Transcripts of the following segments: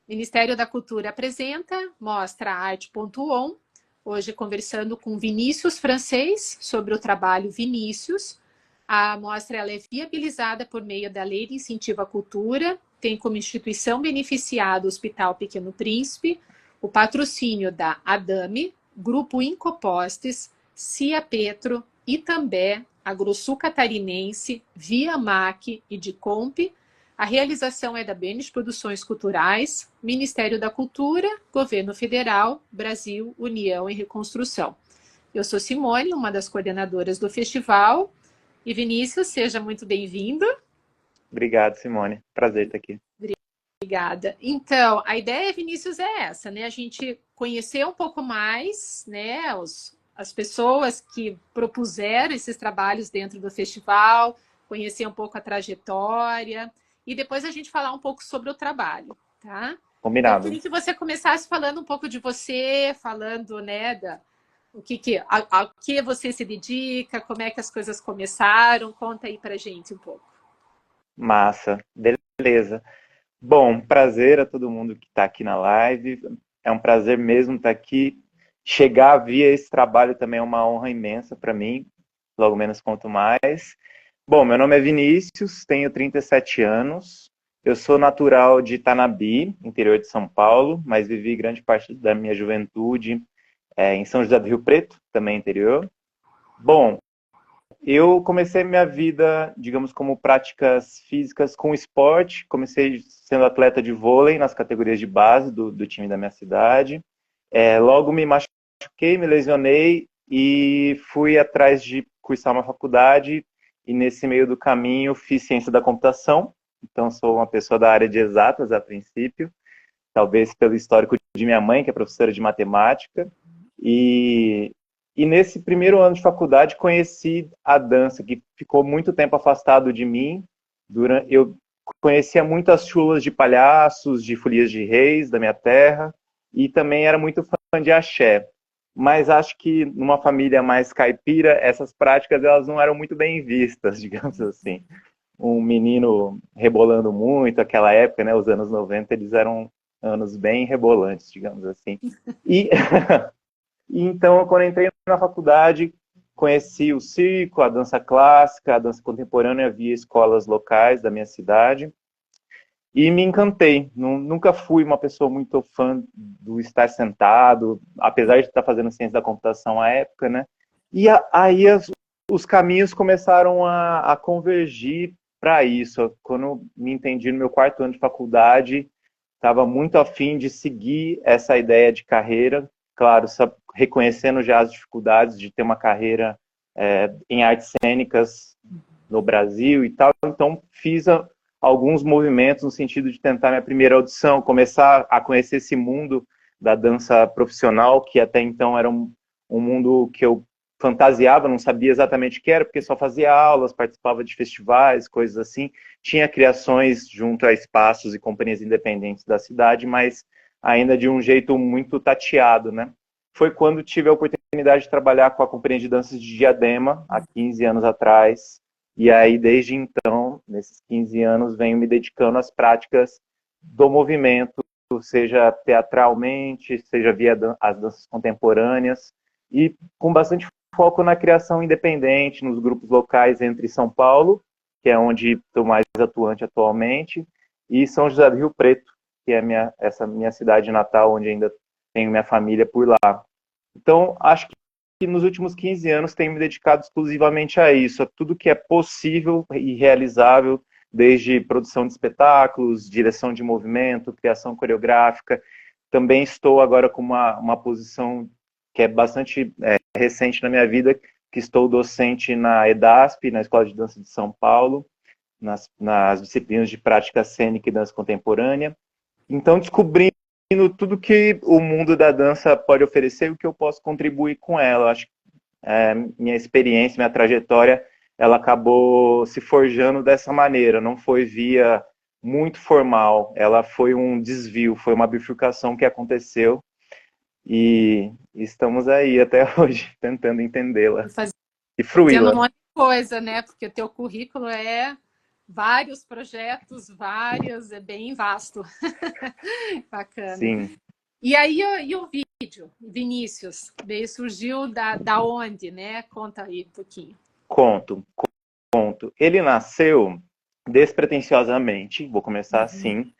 Ministério da Cultura apresenta, mostra arte.on, hoje conversando com Vinícius Francês sobre o trabalho Vinícius. A mostra ela é viabilizada por meio da Lei de Incentivo à Cultura, tem como instituição beneficiada o Hospital Pequeno Príncipe, o patrocínio da Adame, Grupo Incopostes, Cia Petro, Itambé, Agrosul Catarinense, Via Mac e Dicomp. A realização é da Benes Produções Culturais, Ministério da Cultura, Governo Federal, Brasil, União e Reconstrução. Eu sou Simone, uma das coordenadoras do festival. E Vinícius, seja muito bem-vindo. Obrigado, Simone. Prazer estar aqui. Obrigada. Então, a ideia, Vinícius, é essa, né? A gente conhecer um pouco mais, né, as pessoas que propuseram esses trabalhos dentro do festival, conhecer um pouco a trajetória e depois a gente falar um pouco sobre o trabalho, tá? Então, eu Combinado. queria que você começasse falando um pouco de você, falando, né, a que você se dedica, como é que as coisas começaram. Conta aí pra gente um pouco. Massa. Beleza. Bom, prazer a todo mundo que está aqui na live. É um prazer mesmo estar aqui. Chegar via esse trabalho também é uma honra imensa para mim, logo menos quanto mais. Bom, meu nome é Vinícius, tenho 37 anos. Eu sou natural de Itanabi, interior de São Paulo, mas vivi grande parte da minha juventude em São José do Rio Preto, também interior. Bom, eu comecei minha vida, digamos, como práticas físicas com esporte. Comecei sendo atleta de vôlei nas categorias de base do time da minha cidade. Logo me machuquei, me lesionei e fui atrás de cursar uma faculdade. E nesse meio do caminho fiz ciência da computação. Então sou uma pessoa da área de exatas a princípio, talvez pelo histórico de minha mãe, que é professora de matemática. E nesse primeiro ano de faculdade conheci a dança, que ficou muito tempo afastado de mim. Eu conhecia muitas chulas de palhaços, de folias de reis da minha terra, e também era muito fã de axé. Mas acho que numa família mais caipira, essas práticas elas não eram muito bem vistas, digamos assim. Um menino rebolando muito, aquela época, né, os anos 90, eles eram anos bem rebolantes, digamos assim. E então, quando entrei na faculdade, conheci o circo, a dança clássica, a dança contemporânea via escolas locais da minha cidade e me encantei. Nunca fui uma pessoa muito fã do estar sentado, apesar de estar fazendo ciência da computação à época, né? E aí os caminhos começaram a convergir para isso. Quando eu me entendi no meu quarto ano de faculdade, estava muito afim de seguir essa ideia de carreira, claro, reconhecendo já as dificuldades de ter uma carreira em artes cênicas no Brasil e tal. Então, fiz alguns movimentos no sentido de tentar minha primeira audição, começar a conhecer esse mundo da dança profissional, que até então era um mundo que eu fantasiava, não sabia exatamente o que era, porque só fazia aulas, participava de festivais, coisas assim. Tinha criações junto a espaços e companhias independentes da cidade, mas ainda de um jeito muito tateado, né? Foi quando tive a oportunidade de trabalhar com a Companhia de Danças de Diadema, há 15 anos atrás, e aí desde então, nesses 15 anos, venho me dedicando às práticas do movimento, seja teatralmente, seja via as danças contemporâneas, e com bastante foco na criação independente, nos grupos locais entre São Paulo, que é onde estou mais atuante atualmente, e São José do Rio Preto, que é essa minha cidade natal, onde ainda tenho minha família por lá. Então, acho que nos últimos 15 anos tenho me dedicado exclusivamente a isso, a tudo que é possível e realizável, desde produção de espetáculos, direção de movimento, criação coreográfica. Também estou agora com uma posição que é bastante recente na minha vida, que estou docente na EDASP, na Escola de Dança de São Paulo, nas disciplinas de prática cênica e dança contemporânea. Então, descobrindo tudo que o mundo da dança pode oferecer e o que eu posso contribuir com ela. Acho que minha experiência, minha trajetória, ela acabou se forjando dessa maneira. Não foi via muito formal, ela foi um desvio, foi uma bifurcação que aconteceu e estamos aí até hoje tentando entendê-la e Fazendo um fruí-la. monte de coisa, né? Porque o teu currículo é vários projetos, vários, é bem vasto. Bacana. Sim, E aí, e o vídeo, Vinícius, veio, surgiu da onde, né? Conta aí um pouquinho. conto. Ele nasceu despretensiosamente, vou começar Uhum. assim,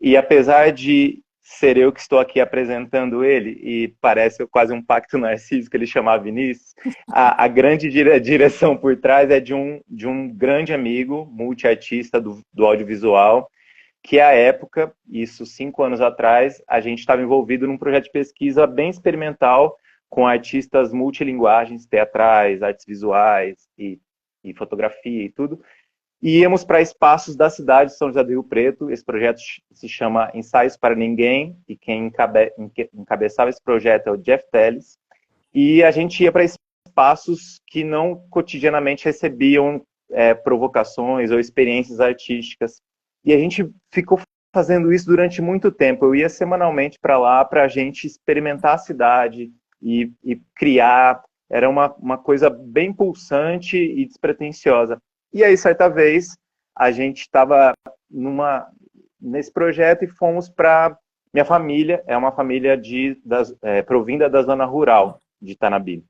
e apesar de ser eu que estou aqui apresentando ele, e parece quase um pacto narcísico ele chamar Vinícius, a grande direção por trás é de um grande amigo, multiartista do audiovisual, que à época, isso 5 anos atrás, a gente estava envolvido num projeto de pesquisa bem experimental com artistas multilinguagens, teatrais, artes visuais e fotografia e tudo, e íamos para espaços da cidade de São José do Rio Preto. Esse projeto se chama Ensaios para Ninguém, e quem encabeçava esse projeto é o Jeff Telles. E a gente ia para espaços que não cotidianamente recebiam provocações ou experiências artísticas. E a gente ficou fazendo isso durante muito tempo. Eu ia semanalmente para lá para a gente experimentar a cidade e criar. Era uma coisa bem pulsante e despretensiosa. E aí, certa vez, a gente estava nesse projeto e fomos para. Minha família é uma família provinda da zona rural de Tanabi.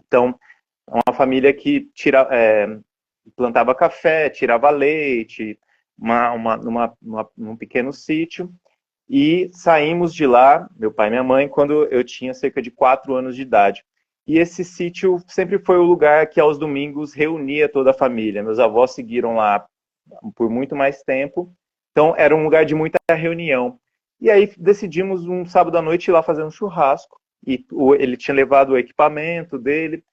Então, é uma família que plantava café, tirava leite, num pequeno sítio. E saímos de lá, meu pai e minha mãe, quando eu tinha cerca de 4 anos de idade. E esse sítio sempre foi o lugar que aos domingos reunia toda a família. Meus avós seguiram lá por muito mais tempo, então era um lugar de muita reunião. E aí decidimos um sábado à noite ir lá fazer um churrasco. E ele tinha levado o equipamento dele,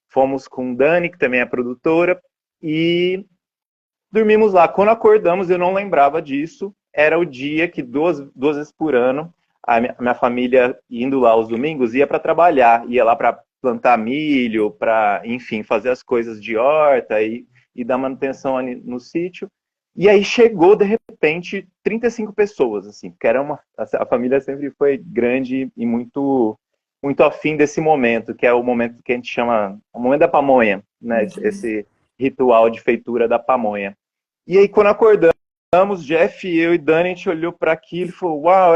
fomos com Dani, que também é produtora, e dormimos lá. Quando acordamos, eu não lembrava disso. Era o dia que duas vezes por ano a minha família, indo lá aos domingos, ia para trabalhar, ia lá para plantar milho, para, enfim, fazer as coisas de horta e dar manutenção ali no sítio. E aí chegou, de repente, 35 pessoas, assim, porque a família sempre foi grande e muito afim desse momento, que é o momento que a gente chama o momento da pamonha, né? Esse ritual de feitura da pamonha. E aí, quando acordamos, Jeff, eu e Dani, a gente olhou para aquilo e falou: Uau,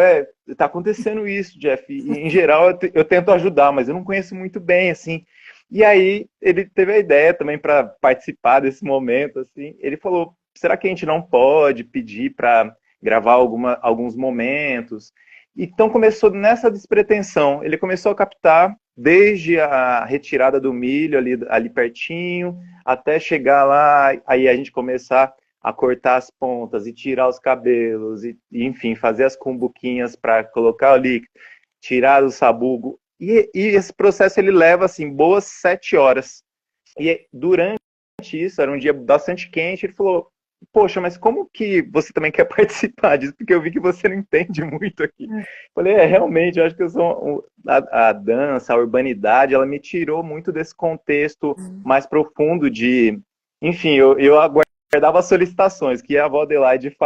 tá acontecendo isso, Jeff. E, em geral, eu tento ajudar, mas eu não conheço muito bem, assim. E aí, ele teve a ideia também para participar desse momento, assim. Ele falou: será que a gente não pode pedir para gravar alguns momentos? Então, começou nessa despretensão. Ele começou a captar desde a retirada do milho ali pertinho, até chegar lá, aí a gente começar a cortar as pontas e tirar os cabelos, enfim, fazer as cumbuquinhas para colocar o líquido, tirar o sabugo. E esse processo ele leva assim boas 7 horas. E durante isso, era um dia bastante quente, ele falou: Poxa, mas como que você também quer participar disso? Porque eu vi que você não entende muito aqui. Falei: Realmente, eu acho que a dança, a urbanidade, ela me tirou muito desse contexto mais profundo de. Enfim, eu aguardava solicitações que a avó Adelaide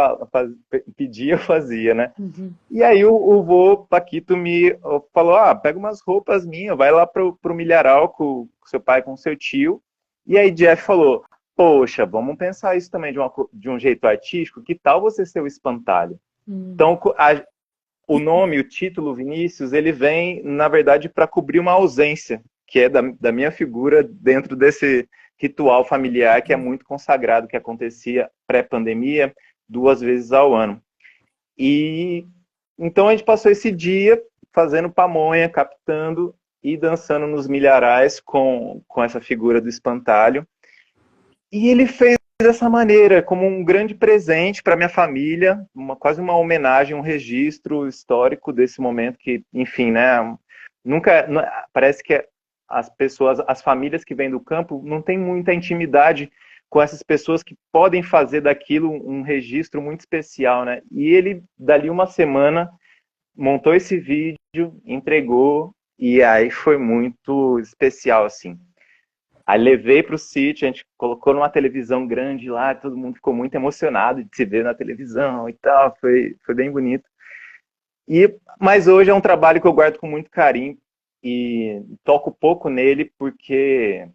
pedia, eu fazia, né? Uhum. E aí o vô Paquito me falou: pega umas roupas minhas, vai lá pro Milharal com seu pai, com seu tio. E aí Jeff falou: Poxa, vamos pensar isso também de um jeito artístico, que tal você ser o espantalho? Uhum. Então, o nome, o título Vinícius, ele vem, na verdade, para cobrir uma ausência, que é da minha figura dentro desse ritual familiar que é muito consagrado, que acontecia pré-pandemia, 2 vezes ao ano. E então a gente passou esse dia fazendo pamonha, captando e dançando nos milharais com essa figura do espantalho. E ele fez dessa maneira, como um grande presente para minha família, quase uma homenagem, um registro histórico desse momento que, enfim, né, nunca, parece que as pessoas, as famílias que vêm do campo não têm muita intimidade com essas pessoas que podem fazer daquilo um registro muito especial, né? E ele, dali uma semana, montou esse vídeo, entregou, e aí foi muito especial, assim. Aí levei para o sítio, a gente colocou numa televisão grande lá, todo mundo ficou muito emocionado de se ver na televisão e tal, foi bem bonito. Mas hoje é um trabalho que eu guardo com muito carinho e toco pouco nele porque,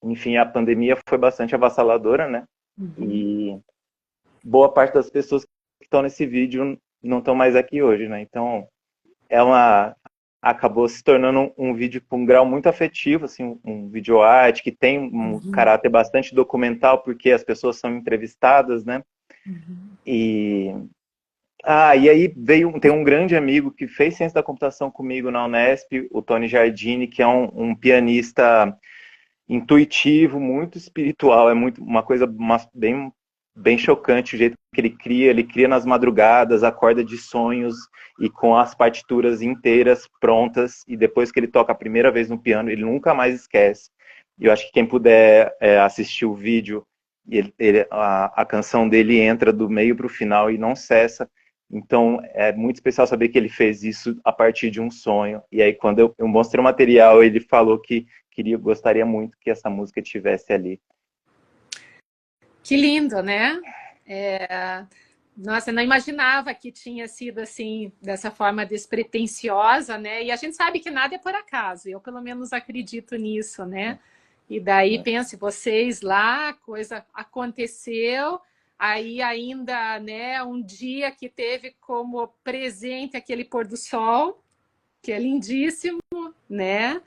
enfim, a pandemia foi bastante avassaladora, né? Uhum. E boa parte das pessoas que estão nesse vídeo não estão mais aqui hoje, né? Então, é uma acabou se tornando um vídeo com um grau muito afetivo, assim, um vídeo arte que tem um caráter bastante documental, porque as pessoas são entrevistadas, né? E e aí tem um grande amigo que fez ciência da computação comigo na Unesp, o Tony Giardini, que é um pianista intuitivo, muito espiritual, é muito uma coisa bem chocante o jeito que ele cria nas madrugadas, acorda de sonhos e com as partituras inteiras prontas, e depois que ele toca a primeira vez no piano, ele nunca mais esquece. E eu acho que quem puder assistir o vídeo, a canção dele entra do meio para o final e não cessa. Então, é muito especial saber que ele fez isso a partir de um sonho. E aí, quando eu mostrei o material, ele falou que gostaria muito que essa música estivesse ali. Que lindo, né? Nossa, eu não imaginava que tinha sido assim, dessa forma despretensiosa, né? E a gente sabe que nada é por acaso. Eu, pelo menos, acredito nisso, né? E daí, pense, vocês lá, a coisa aconteceu, aí ainda, né, um dia que teve como presente aquele pôr do sol, que é lindíssimo, né?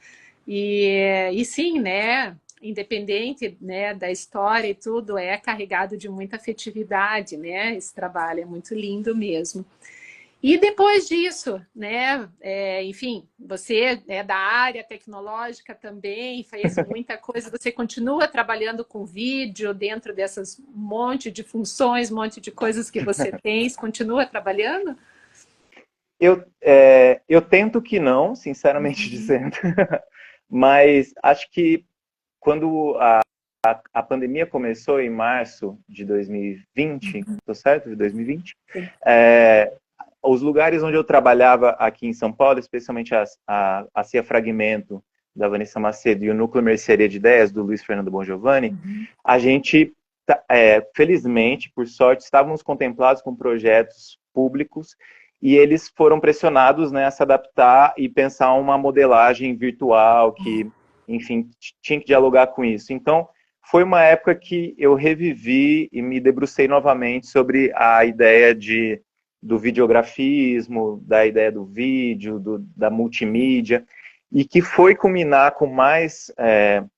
E sim, né? Independente, né, da história e tudo, é carregado de muita afetividade, né? Esse trabalho é muito lindo mesmo. E depois disso, né? Enfim, você é da área tecnológica também, fez muita coisa. Você continua trabalhando com vídeo dentro dessas monte de funções, monte de coisas que você tem. Continua trabalhando? Eu tento que não, sinceramente dizendo, mas acho que quando a pandemia começou em março de 2020, tô certo? De 2020? Os lugares onde eu trabalhava aqui em São Paulo, especialmente a CIA Fragmento, da Vanessa Macedo, e o Núcleo Mercearia de Ideias, do Luiz Fernando Bongiovanni, a gente, felizmente, por sorte, estávamos contemplados com projetos públicos e eles foram pressionados, né, a se adaptar e pensar uma modelagem virtual que, enfim, tinha que dialogar com isso. Então, foi uma época que eu revivi e me debrucei novamente sobre a ideia do videografismo, da ideia do vídeo, da multimídia, e que foi culminar com mais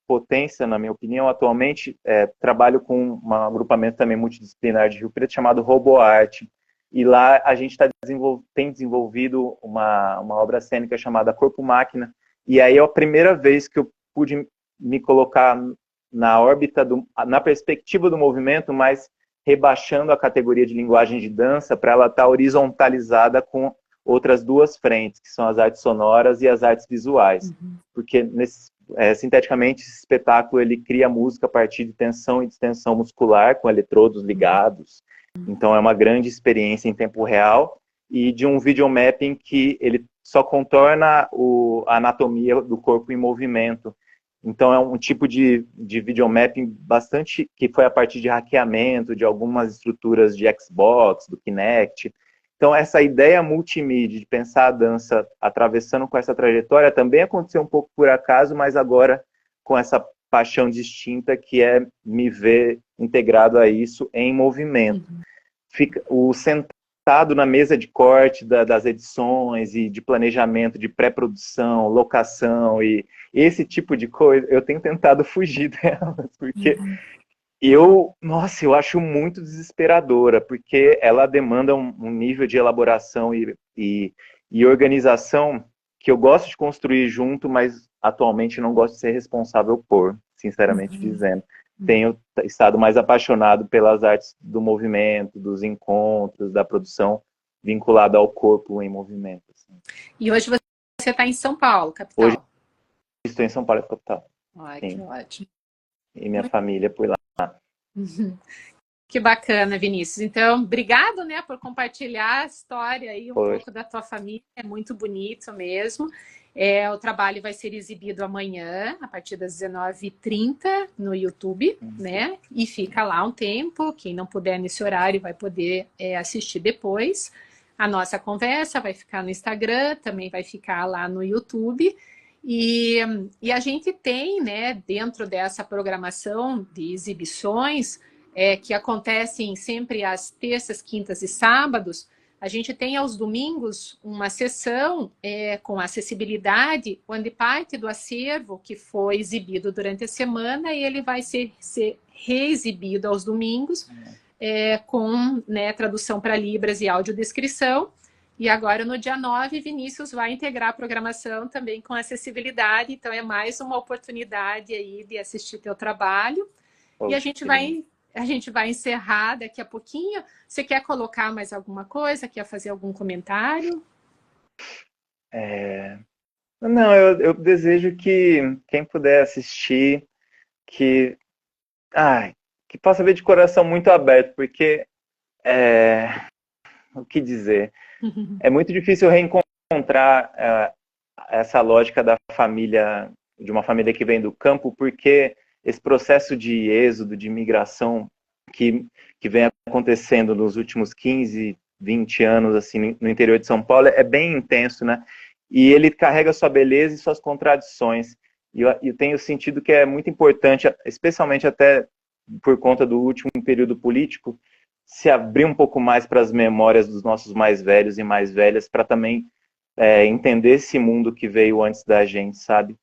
potência, na minha opinião. Atualmente, trabalho com um agrupamento também multidisciplinar de Rio Preto chamado RoboArte, e lá a gente tem desenvolvido uma obra cênica chamada Corpo Máquina, e aí é a primeira vez que eu pude me colocar na órbita, na perspectiva do movimento, mas rebaixando a categoria de linguagem de dança para ela estar horizontalizada com outras duas frentes, que são as artes sonoras e as artes visuais. Porque, sinteticamente, esse espetáculo ele cria música a partir de tensão e distensão muscular, com eletrodos ligados. Então, é uma grande experiência em tempo real e de um videomapping que ele só contorna a anatomia do corpo em movimento. Então, é um tipo de videomapping bastante que foi a partir de hackeamento de algumas estruturas de Xbox, do Kinect. Então, essa ideia multimídia de pensar a dança atravessando com essa trajetória também aconteceu um pouco por acaso, mas agora com essa paixão distinta que é me ver integrado a isso em movimento. O sentado na mesa de corte das edições e de planejamento, de pré-produção, locação e esse tipo de coisa, eu tenho tentado fugir delas, porque eu acho muito desesperadora, porque ela demanda um nível de elaboração e organização que eu gosto de construir junto, mas atualmente não gosto de ser responsável por, sinceramente dizendo. Tenho estado mais apaixonado pelas artes do movimento, dos encontros, da produção vinculada ao corpo em movimento. Assim. E hoje você está em São Paulo, capital? Hoje estou em São Paulo, capital. Ai, que ótimo. E minha família por lá. Que bacana, Vinícius. Então, obrigado, né, por compartilhar a história aí, pouco da tua família. É muito bonito mesmo. O trabalho vai ser exibido amanhã, a partir das 19h30, no YouTube, né? E fica lá um tempo. Quem não puder nesse horário vai poder assistir depois. A nossa conversa vai ficar no Instagram, também vai ficar lá no YouTube. E a gente tem, né, dentro dessa programação de exibições, que acontecem sempre às terças, quintas e sábados, a gente tem aos domingos uma sessão com acessibilidade, onde parte do acervo que foi exibido durante a semana, ele vai ser reexibido aos domingos, com, né, tradução para Libras e audiodescrição. E agora, no dia 9, Vinícius vai integrar a programação também com acessibilidade, então é mais uma oportunidade aí de assistir teu trabalho. E a gente vai encerrar daqui a pouquinho. Você quer colocar mais alguma coisa? Quer fazer algum comentário? Não, eu desejo que quem puder assistir, que, que possa ver de coração muito aberto, porque o que dizer? É muito difícil reencontrar essa lógica da família, de uma família que vem do campo, porque esse processo de êxodo, de migração que vem acontecendo nos últimos 15, 20 anos assim, no interior de São Paulo é bem intenso, né? E ele carrega sua beleza e suas contradições. E eu tenho sentido que é muito importante, especialmente até por conta do último período político, se abrir um pouco mais para as memórias dos nossos mais velhos e mais velhas, para também entender esse mundo que veio antes da gente, sabe?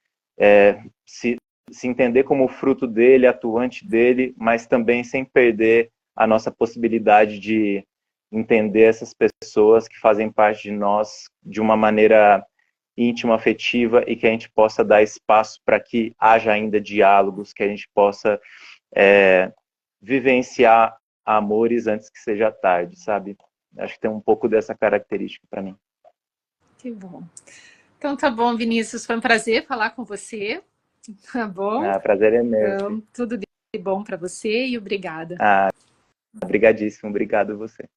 Se entender como fruto dele, atuante dele, mas também sem perder a nossa possibilidade de entender essas pessoas que fazem parte de nós de uma maneira íntima, afetiva, e que a gente possa dar espaço para que haja ainda diálogos, que a gente possa vivenciar amores antes que seja tarde, sabe? Acho que tem um pouco dessa característica para mim. Que bom. Então tá bom, Vinícius, foi um prazer falar com você. Tá bom? Prazer é meu. Então, tudo de bom para você e obrigada. Obrigadíssimo, obrigado a você.